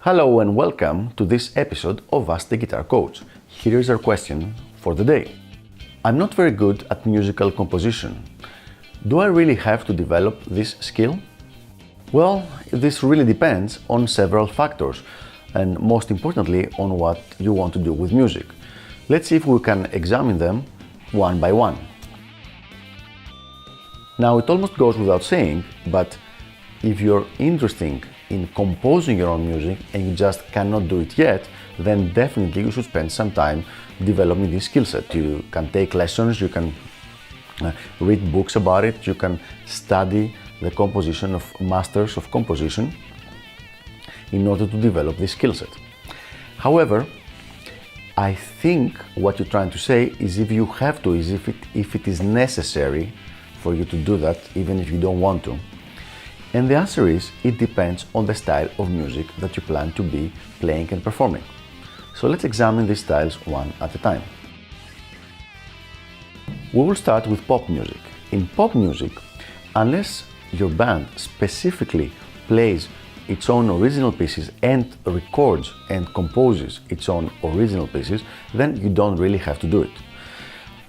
Hello and welcome to this episode of Ask the Guitar Coach. Here is our question for the day. I'm not very good at musical composition. Do I really have to develop this skill? Well, this really depends on several factors and most importantly on what you want to do with music. Let's see if we can examine them one by one. Now it almost goes without saying, but if you're interested in composing your own music and you just cannot do it yet, then definitely you should spend some time developing this skill set. You can take lessons, you can read books about it, you can study the composition of masters of composition in order to develop this skill set. However, I think what you're trying to say is if you have to, is if it is necessary for you to do that, even if you don't want to. And the answer is, it depends on the style of music that you plan to be playing and performing. So let's examine these styles one at a time. We will start with pop music. In pop music, unless your band specifically plays its own original pieces and records and composes its own original pieces, then you don't really have to do it.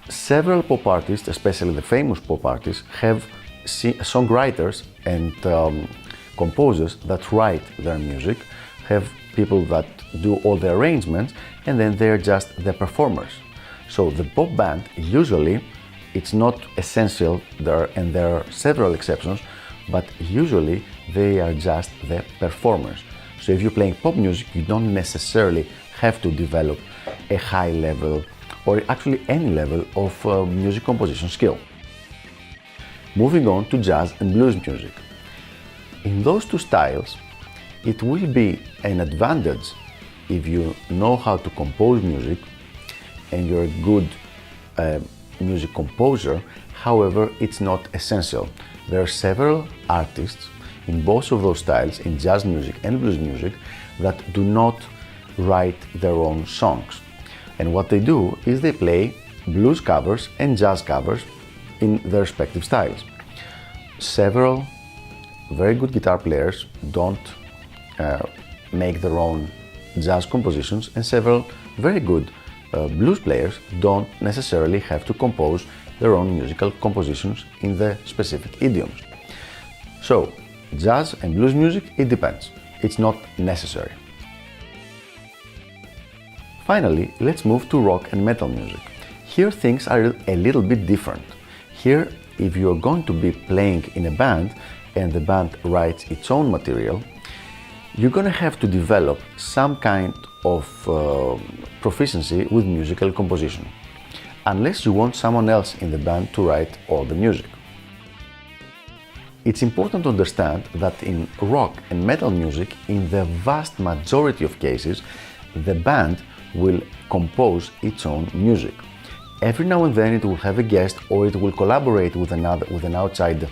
Several pop artists, especially the famous pop artists, have songwriters and composers that write their music, have people that do all the arrangements, and then they're just the performers. So the pop band, usually, it's not essential, and there are several exceptions, but usually they are just the performers. So if you're playing pop music, you don't necessarily have to develop a high level or actually any level of music composition skill. Moving on to jazz and blues music. In those two styles, it will be an advantage if you know how to compose music and you're a good music composer. However, it's not essential. There are several artists in both of those styles, in jazz music and blues music, that do not write their own songs. And what they do is they play blues covers and jazz covers in their respective styles. Several very good guitar players don't make their own jazz compositions, and several very good blues players don't necessarily have to compose their own musical compositions in the specific idioms. So, jazz and blues music, it depends. It's not necessary. Finally, let's move to rock and metal music. Here things are a little bit different. Here, if you're going to be playing in a band and the band writes its own material, you're going to have to develop some kind of proficiency with musical composition, unless you want someone else in the band to write all the music. It's important to understand that in rock and metal music, in the vast majority of cases, the band will compose its own music. Every now and then it will have a guest, or it will collaborate with an outside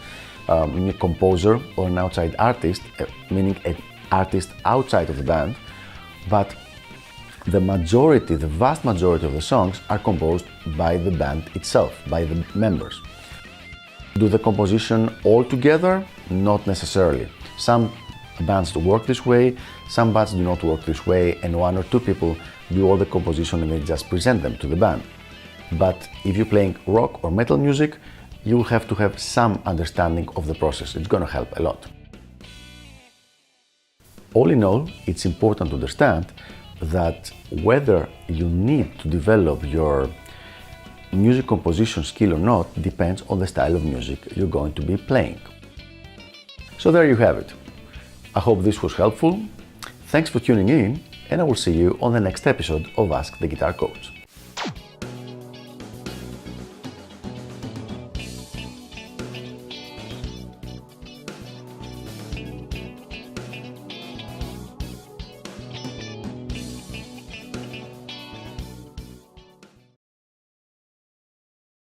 composer or an outside artist, meaning an artist outside of the band, but the vast majority of the songs are composed by the band itself, by the members. Do the composition all together? Not necessarily. Some bands work this way, some bands do not work this way, and one or two people do all the composition and they just present them to the band. But if you're playing rock or metal music, you have to have some understanding of the process. It's going to help a lot. All in all, it's important to understand that whether you need to develop your music composition skill or not depends on the style of music you're going to be playing. So there you have it. I hope this was helpful. Thanks for tuning in, and I will see you on the next episode of Ask the Guitar Coach.